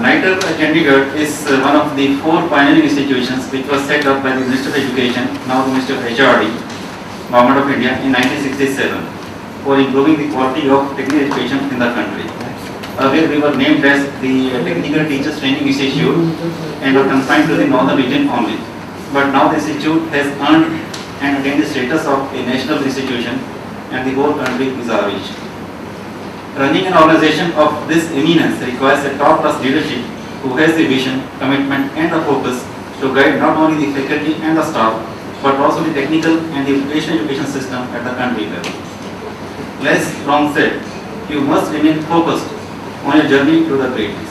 NITER Chandigarh is one of the 4 pioneering institutions which was set up by the Minister of Education, now the Minister of HRD, Government of India in 1967 for improving the quality of technical education in the country. Earlier we were named as the Technical Teachers Training Institute and were confined to the northern region only. But now the institute has earned and attained the status of a national institution and the whole country is our reach. Running an organization of this eminence requires a top-class leadership who has the vision, commitment and the focus to guide not only the faculty and the staff but also the technical and the vocational education system at the country level. Less wrong said, you must remain focused on your journey to the greatness.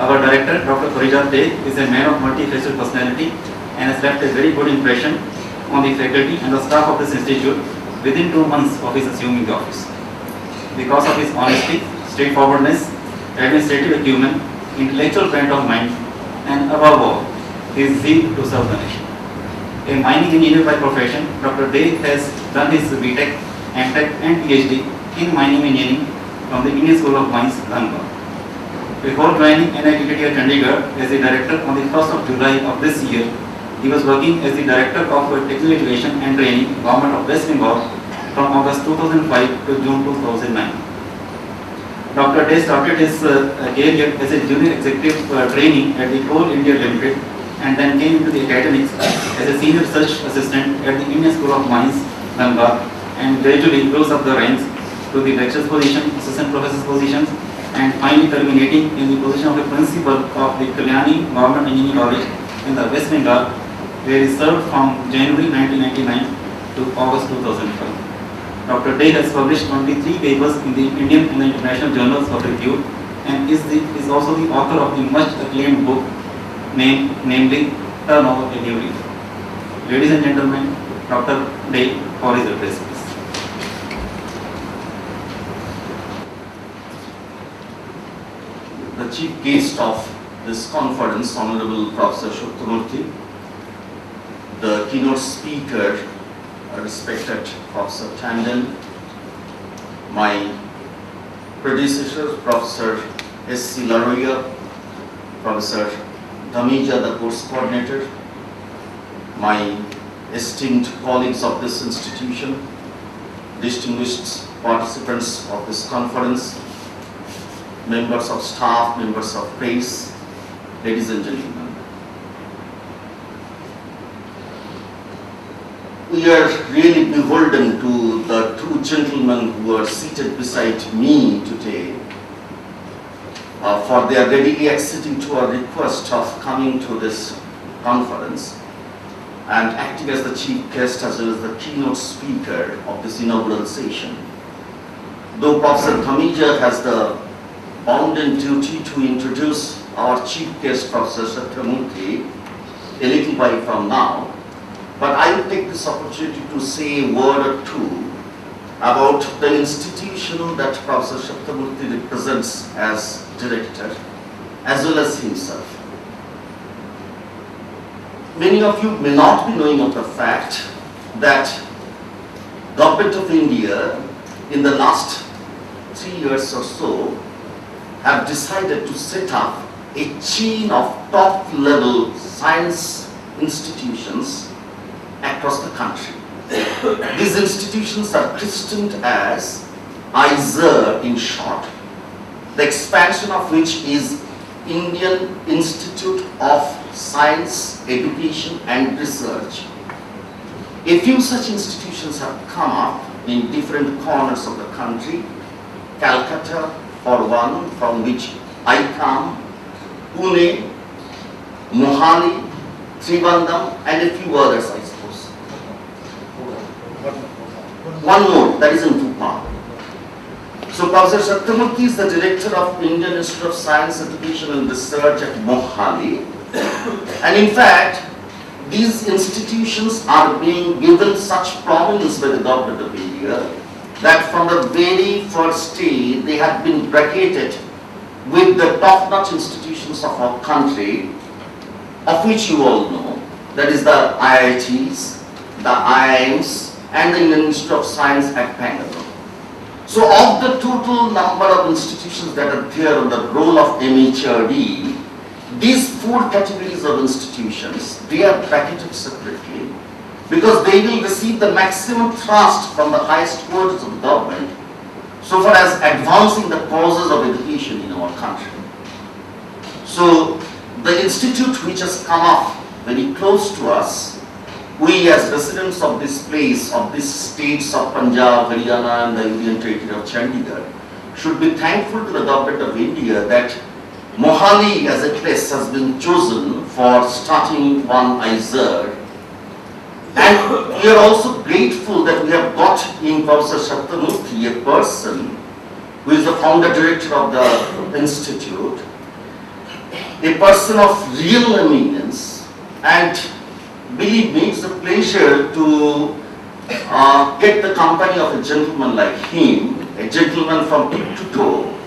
Our director, Dr. Parijat Dey, is a man of multifaceted personality and has left a very good impression on the faculty and the staff of this institute within 2 months of his assuming the office. Because of his honesty, straightforwardness, administrative acumen, intellectual bent of mind, and above all, his zeal to serve the nation. A mining engineer by profession, Dr. Dey has done his BTech, MTech and PhD in mining engineering from the Indian School of Mines, Bangalore. Before joining NITT Chandigarh as the director on the 1st of July of this year, he was working as the director of Technical Education and Training, Government of West Bengal from August 2005 to June 2009. Dr. Dey started his career as a junior executive trainee at the Coal India Limited and then came into the academics as a senior research assistant at the Indian School of Mines, Bangalore, and gradually rose up the ranks to the lecturer's position, assistant professor's positions, and finally culminating in the position of a principal of the Kalyani Government Engineering College in the West Bengal, where he served from January 1999 to August 2005. Dr. Dey has published 23 papers in the Indian and the international journals of repute and is also the author of the much acclaimed book namely Turnover a New Leaf. Ladies and gentlemen, Dr. Dey for his address. The chief guest of this conference, Honorable Professor Sathyamurthy, the keynote speaker, respected Professor Tandon, my predecessor, Professor S.C. Laroya, Professor Dhamija, the course coordinator, my esteemed colleagues of this institution, distinguished participants of this conference, members of staff, members of press, ladies and gentlemen. We are really beholden to the two gentlemen who are seated beside me today for their readily acceding to our request of coming to this conference and acting as the chief guest as well as the keynote speaker of this inaugural session. Though Professor Dhamija has the bounden duty to introduce our chief guest, Professor Sathyamurthy, a little while from now, but I will take this opportunity to say a word or two about the institution that Professor Sathyamurthy represents as director, as well as himself. Many of you may not be knowing of the fact that Government of India in the last 3 years or so have decided to set up a chain of top-level science institutions across the country. These institutions are christened as ISER in short, the expansion of which is Indian Institute of Science, Education and Research. A few such institutions have come up in different corners of the country. Calcutta, for one, from which I come, Pune, Mohali, Trivandrum and a few others, I suppose. One more, that is in Tupar. So Professor Sathyamurthy is the director of Indian Institute of Science, Education and Research at Mohali. And in fact, these institutions are being given such prominence by the Government of India that from the very first day they have been bracketed with the top-notch institutions of our country, of which you all know, that is the IITs, the IIMs and the Indian Institute of Science at Bangalore. So of the total number of institutions that are there on the roll of MHRD, these 4 categories of institutions, they are bracketed separately because they will receive the maximum thrust from the highest quarters of the government so far as advancing the causes of education in our country. So the institute which has come up very close to us, we as residents of this place, of these states of Punjab, Haryana and the Union Territory of Chandigarh, should be thankful to the government of India that Mohali as a place has been chosen for starting one IZER. And we are also grateful that we have got in Professor Sattamurthy a person who is the founder director of the institute, a person of real eminence, and believe me, it's a pleasure to get the company of a gentleman like him, a gentleman from tip to toe,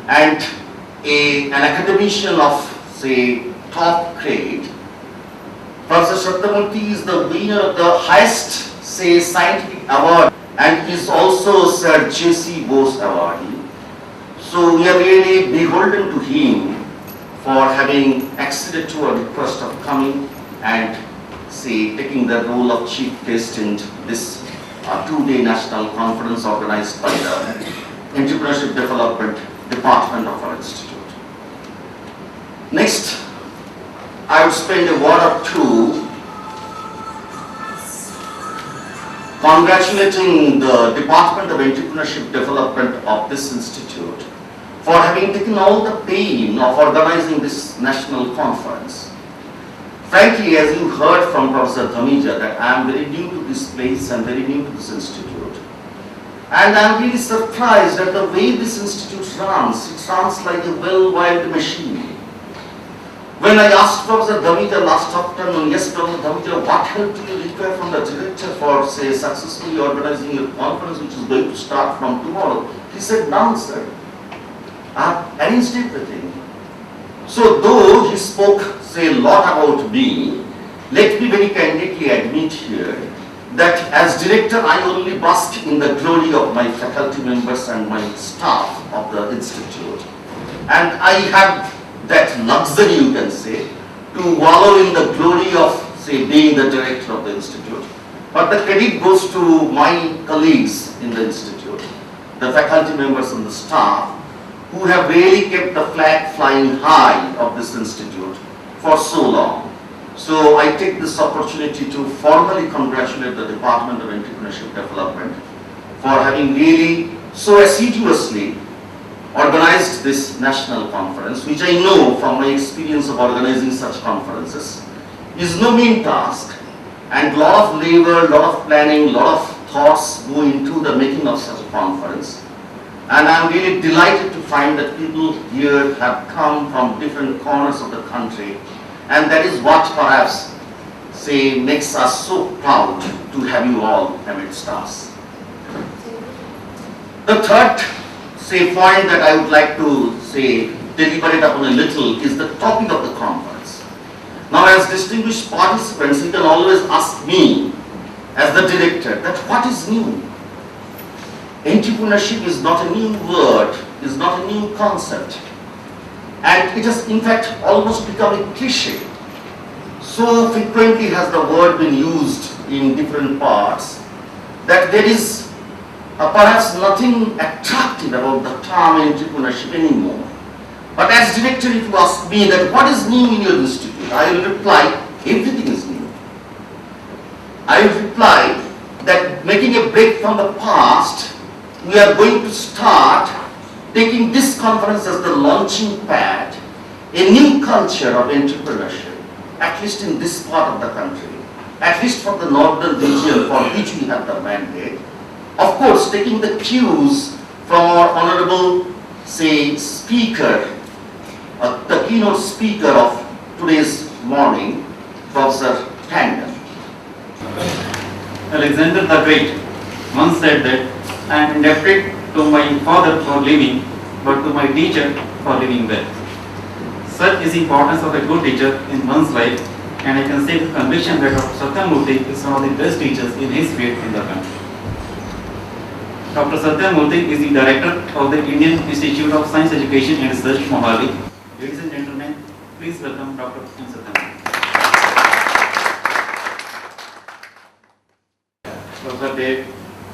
and an academician of, say, top grade. Professor Sattamurthy is the winner of the highest, say, scientific award, and is also Sir J.C. Bose awardee. So we are really beholden to him for having acceded to our request of coming and, say, taking the role of chief guest in this 2-day national conference organized by the Entrepreneurship Development Department of our institute. Next, I would spend a word or two congratulating the Department of Entrepreneurship Development of this institute for having taken all the pain of organizing this national conference. Frankly, as you heard from Professor Dhamija, that I am very new to this place and very new to this institute. And I am really surprised at the way this institute runs. It runs like a well-oiled machine. When I asked Professor Dhamija last afternoon, yes, Professor Dhamija, what help do you require from the director for, say, successfully organizing a conference which is going to start from tomorrow? He said, none, sir. I have arranged everything. So though he spoke, say, a lot about me, let me very candidly admit here that as director I only bask in the glory of my faculty members and my staff of the institute. And I have that luxury, you can say, to wallow in the glory of, say, being the director of the institute. But the credit goes to my colleagues in the institute, the faculty members and the staff, who have really kept the flag flying high of this institute for so long. So I take this opportunity to formally congratulate the Department of Entrepreneurship Development for having really so assiduously organized this national conference, which I know from my experience of organizing such conferences is no mean task, and lot of labor, lot of planning, lot of thoughts go into the making of such a conference. And I am really delighted to find that people here have come from different corners of the country, and that is what perhaps, say, makes us so proud to have you all amidst us. The third, say, point that I would like to, say, deliberate upon a little is the topic of the conference. Now, as distinguished participants, you can always ask me, as the director, that what is new? Entrepreneurship is not a new word, is not a new concept. And it has in fact almost become a cliche. So frequently has the word been used in different parts that there is perhaps nothing attractive about the term entrepreneurship anymore. But as director, if you ask me that what is new in your institute, I will reply, everything is new. I will reply that making a break from the past, we are going to start taking this conference as the launching pad, a new culture of entrepreneurship, at least in this part of the country, at least for the northern region for which we have the mandate. Of course, taking the cues from our honorable, say, speaker, the keynote speaker of today's morning, Professor Tandon. Alexander the Great once said that I am indebted to my father for living, but to my teacher for living well. Such is the importance of a good teacher in one's life, and I can say with conviction that Dr. Sattamurthy is one of the best teachers in his field in the country. Dr. Satyamurthy is the Director of the Indian Institute of Science Education and Research, Mohali. Ladies and gentlemen, please welcome Dr. Satyamurthy. Professor Dave,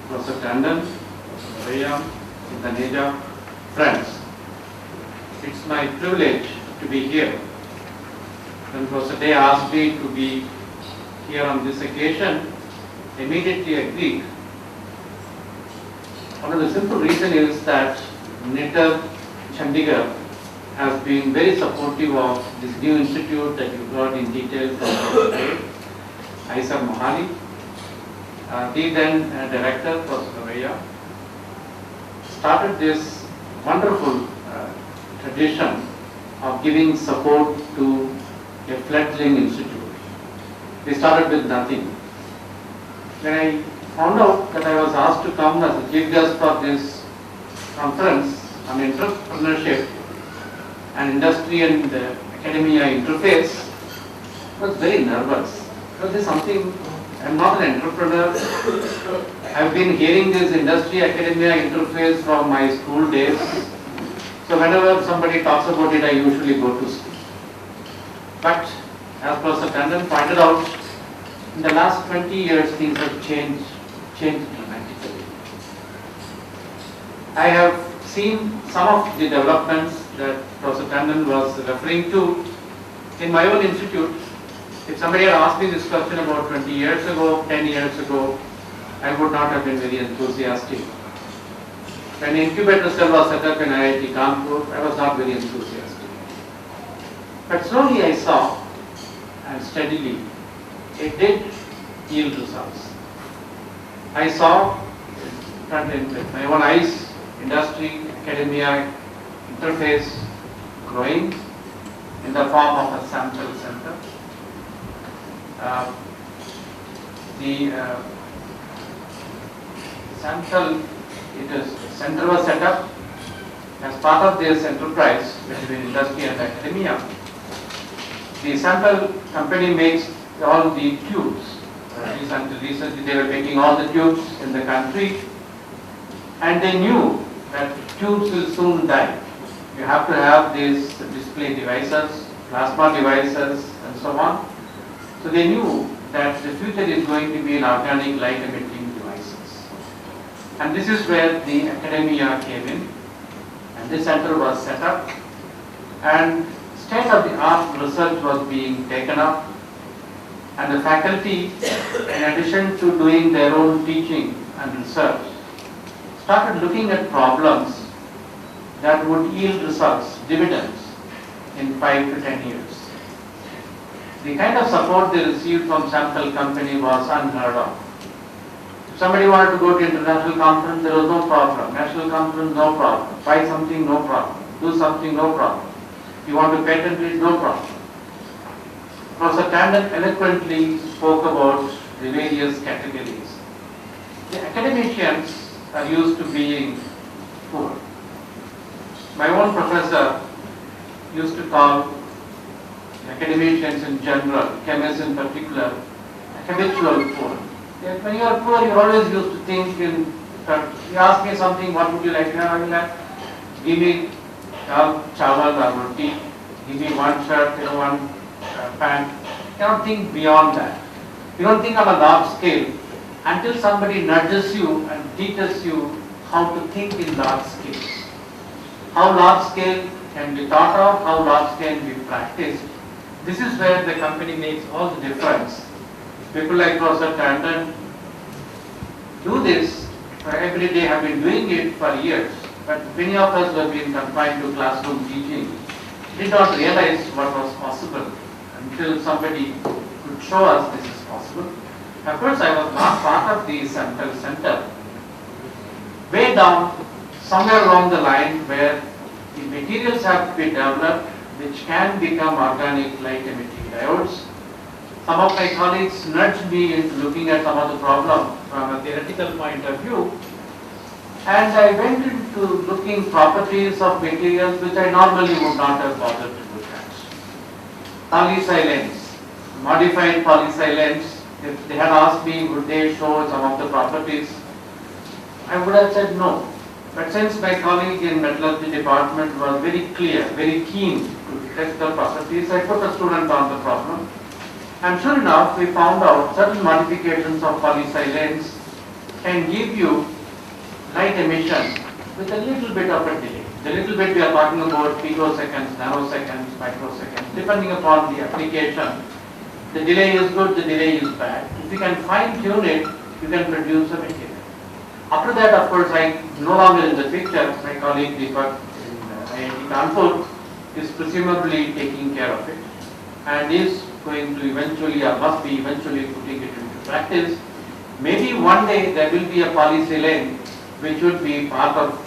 Professor Tandon, Professor Rayam, Indonesia, friends. It's my privilege to be here. When Professor Day asked me to be here on this occasion, I immediately agreed. One of the simple reason is that NITR Chandigarh has been very supportive of this new institute that you heard in detail from Professor Day, Aisa Mohali, the then director, Professor Raya, started this wonderful tradition of giving support to a fledgling institute. They started with nothing. When I found out that I was asked to come as a chief guest for this conference on entrepreneurship and industry and academia interface, I was very nervous. Because this is something, I'm not an entrepreneur. I've been hearing this industry academia interface from my school days. So whenever somebody talks about it, I usually go to school. But as Professor Tandon pointed out, in the last 20 years things have changed dramatically. I have seen some of the developments that Professor Tandon was referring to in my own institute. If somebody had asked me this question about 20 years ago, 10 years ago, I would not have been very enthusiastic. When the incubator cell was set up in IIT Kanpur, I was not very enthusiastic. But slowly I saw, and steadily, it did yield results. I saw, with my own eyes, industry, academia, interface growing in the form of a sample center. The sample, center was set up as part of this enterprise between industry and academia. The sample company makes all the tubes. Recently they were making all the tubes in the country, and they knew that tubes will soon die. You have to have these display devices, plasma devices, and so on. So they knew that the future is going to be in organic light emitting devices. And this is where the academia came in, and this center was set up, and state-of-the-art research was being taken up, and the faculty, in addition to doing their own teaching and research, started looking at problems that would yield results, dividends, in 5 to 10 years. The kind of support they received from sample company was unheard of. If somebody wanted to go to international conference, there was no problem. National conference, no problem. Buy something, no problem. Do something, no problem. You want to patent it, no problem. Professor Tandon eloquently spoke about the various categories. The academicians are used to being poor. My own professor used to call academicians in general, chemists in particular, habitual poor. When you are poor, you always used to think in terms. You ask me something, what would you like to have? I will like, give me chawal or roti, give me one shirt, one pant. You don't think beyond that. You don't think on a large scale until somebody nudges you and teaches you how to think in large scale. How large scale can be thought of, how large scale can be practiced. This is where the company makes all the difference. People like Professor Tandon do this every day, have been doing it for years, but many of us who have been confined to classroom teaching did not realize what was possible until somebody could show us this is possible. Of course, I was not part of the sample center. Way down, somewhere along the line where the materials have to be developed which can become organic light emitting diodes. Some of my colleagues nudged me into looking at some of the problem from a theoretical point of view, and I went into looking properties of materials which I normally would not have bothered to look at. Polysilanes, modified polysilanes, if they had asked me would they show some of the properties, I would have said no. But since my colleague in metallurgy department was very clear, very keen to detect the properties, I put a student on the problem. And sure enough, we found out certain modifications of polysilanes can give you light emission with a little bit of a delay. The little bit we are talking about picoseconds, nanoseconds, microseconds, depending upon the application. The delay is good, the delay is bad. If you can fine tune it, you can produce a material. After that, of course, I no longer in the picture. My colleague Deepak in IIT Kanpur is presumably taking care of it and is going to eventually or must be eventually putting it into practice. Maybe one day there will be a polysilane which would be part of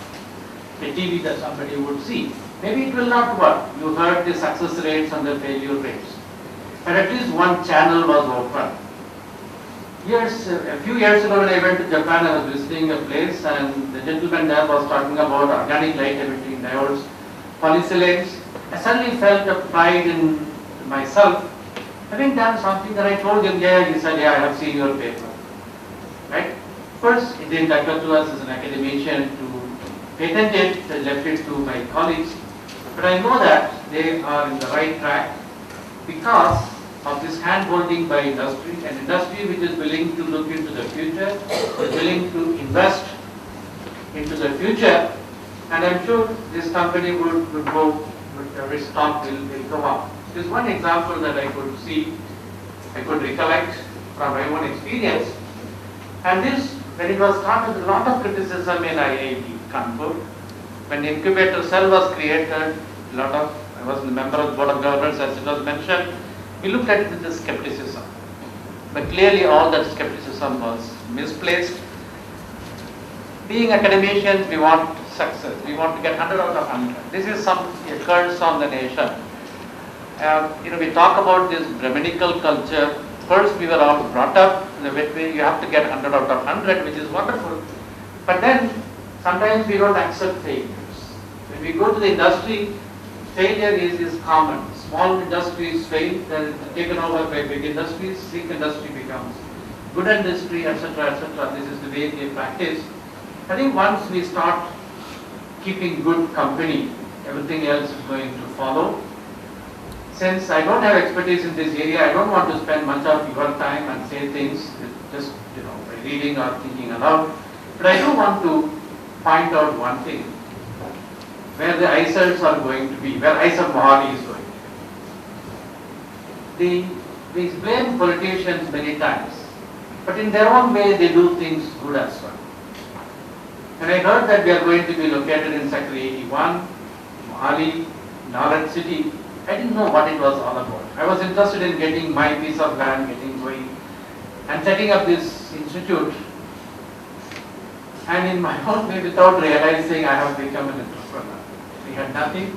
a TV that somebody would see. Maybe it will not work. You heard the success rates and the failure rates. But at least one channel was open. A few years ago when I went to Japan, I was visiting a place and the gentleman there was talking about organic light emitting diodes, polysilanes. I suddenly felt a pride in myself, having done something that I told him, yeah, he said, yeah, I have seen your paper. Right? Of course, it didn't occur to us as an academician to patent it, I left it to my colleagues. But I know that they are in the right track because of this hand-holding by industry, an industry which is willing to look into the future, is willing to invest into the future, and I'm sure this company would go, its stock will go up. This is one example that I could see, I could recollect from my own experience, and this, when it was started, a lot of criticism in IIT Kanpur. When the incubator cell was created, I was a member of the board of governors as it was mentioned, we looked at it with skepticism. But clearly all that skepticism was misplaced. Being academicians, we want success. We want to get 100 out of 100. This is a curse on the nation. We talk about this Brahminical culture. First, we were all brought up in the way you have to get 100 out of 100, which is wonderful. But then, sometimes we don't accept failures. When we go to the industry, failure is common. Small industries fail, then taken over by big industries, big industry becomes good industry, etc., etc. This is the way they practice. I think once we start keeping good company, everything else is going to follow. Since I don't have expertise in this area, I don't want to spend much of your time and say things just by reading or thinking aloud. But I do want to point out one thing, where the ICERs are going to be, where ICER Mohali is going to be. We blame politicians many times, but in their own way they do things good as well. When I heard that we are going to be located in Sector 81, Mohali, Knowledge City, I didn't know what it was all about. I was interested in getting my piece of land, getting going, and setting up this institute. And in my own way, without realizing, I have become an entrepreneur. We had nothing,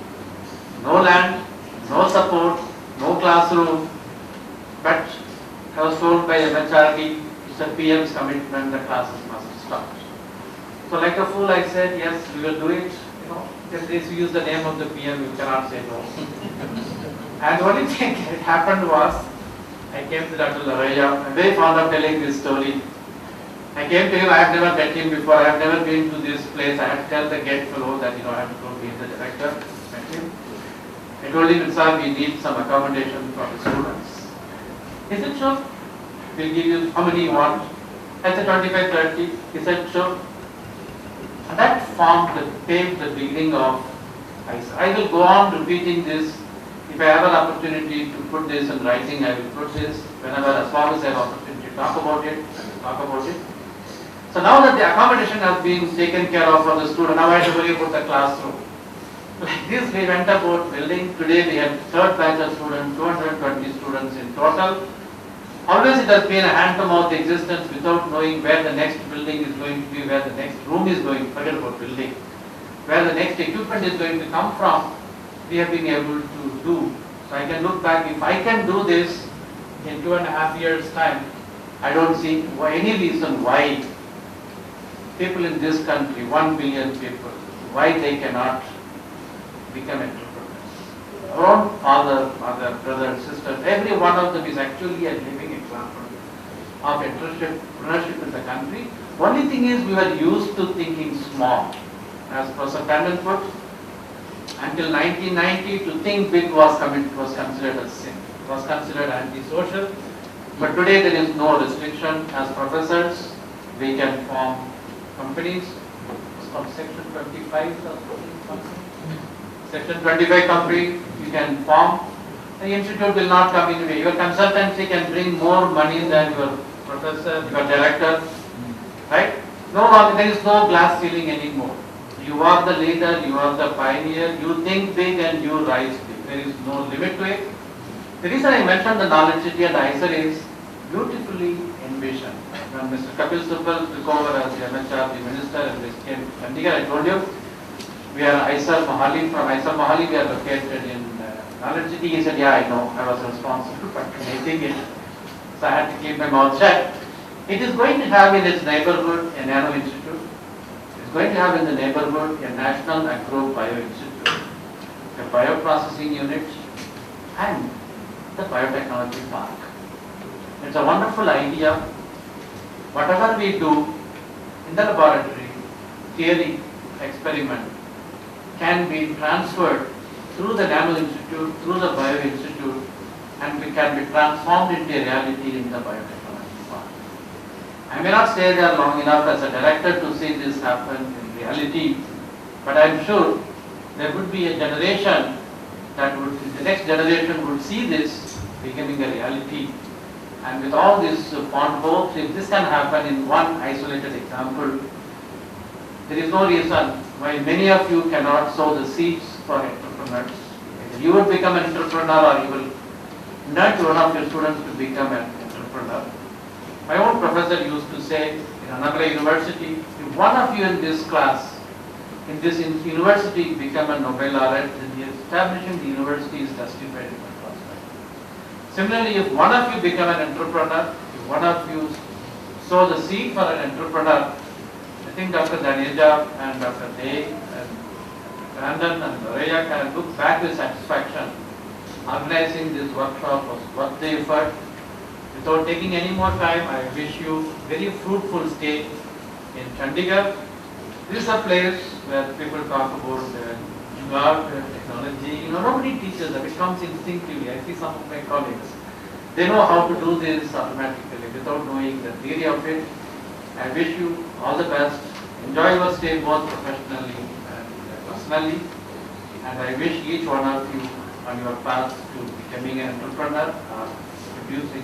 no land, no support, no classroom, but I was told by MHRD, it's a PM's commitment, the classes must start. So like a fool I said, yes, we will do it. If they use the name of the PM, you cannot say no. And the only thing that happened was, I came to Dr. Laraya. I'm very fond of telling this story. I came to him, I have never met him before, I have never been to this place. I had to tell the gate fellow that I have to go meet the director. Met him. I told him, sir, we need some accommodation for the students. He said, sure. We'll give you how many you want. I said 25, 30. He said, sure. And that paved the beginning of ICER. I will go on repeating this. If I have an opportunity to put this in writing, I will put this. Whenever, as long as I have opportunity to talk about it, I will talk about it. So now that the accommodation has been taken care of for the student, now I have to worry about the classroom. Like this, we went about building. Today we have third batch of students, 220 students in total. Always it has been a hand-to-mouth existence without knowing where the next building is going to be, where the next room is going, forget about building, where the next equipment is going to come from. We have been able to do. So I can look back, if I can do this in 2.5 years' time, I don't see any reason why people in this country, 1 billion people, why they cannot become entrepreneurs. Our own father, mother, brother, sister, every one of them is actually a living example of entrepreneurship in the country. Only thing is we were used to thinking small. As Professor Tandon put, until 1990 to think big was considered a sin, was considered antisocial. But today there is no restriction. As professors, we can form companies. It's from Section 25 or something. Section 25 company you can form. The institute will not come in way. Your consultancy can bring more money than your professor, your director, right? No, there is no glass ceiling anymore. You are the leader, you are the pioneer, you think big and you rise big. There is no limit to it. The reason I mentioned the knowledge city and ISER is beautifully envisioned. When Mr. Kapil Sibal took over as the MHR, the minister, and this came Chandigarh, I told you, we are ISER Mohali. From ISER Mohali, we are located in knowledge city. He said, yeah, I know, I was responsible for making it. So I had to keep my mouth shut. It is going to have in its neighborhood a nano institute. It's going to have in the neighborhood a national agro bio institute, a bioprocessing unit, and the biotechnology park. It's a wonderful idea. Whatever we do in the laboratory, theory, experiment, can be transferred through the nano institute, through the bio institute, and we can be transformed into a reality in the biotechnology park. I may not stay there long enough as a director to see this happen in reality, but I am sure there would be a generation that would, the next generation would see this becoming a reality. And with all these fond hopes, if this can happen in one isolated example, there is no reason why many of you cannot sow the seeds for entrepreneurs. You will become an entrepreneur, or you will nudge one of your students to become an entrepreneur. My own professor used to say in another university, if one of you in this class, in this university become a Nobel laureate, then the establishing the university is justified in the prospect. Similarly, if one of you become an entrepreneur, if one of you sow the seed for an entrepreneur, I think Dr. Daneja and Dr. Day and Brandon and Loreya can look back with satisfaction. Organizing this workshop was worth the effort. Without taking any more time, I wish you very fruitful stay in Chandigarh. This is a place where people talk about God, technology. Nobody teaches them. It comes instinctively. I see some of my colleagues. They know how to do this automatically without knowing the theory of it. I wish you all the best. Enjoy your stay both professionally and personally. And I wish each one of you on your path to becoming an entrepreneur or producing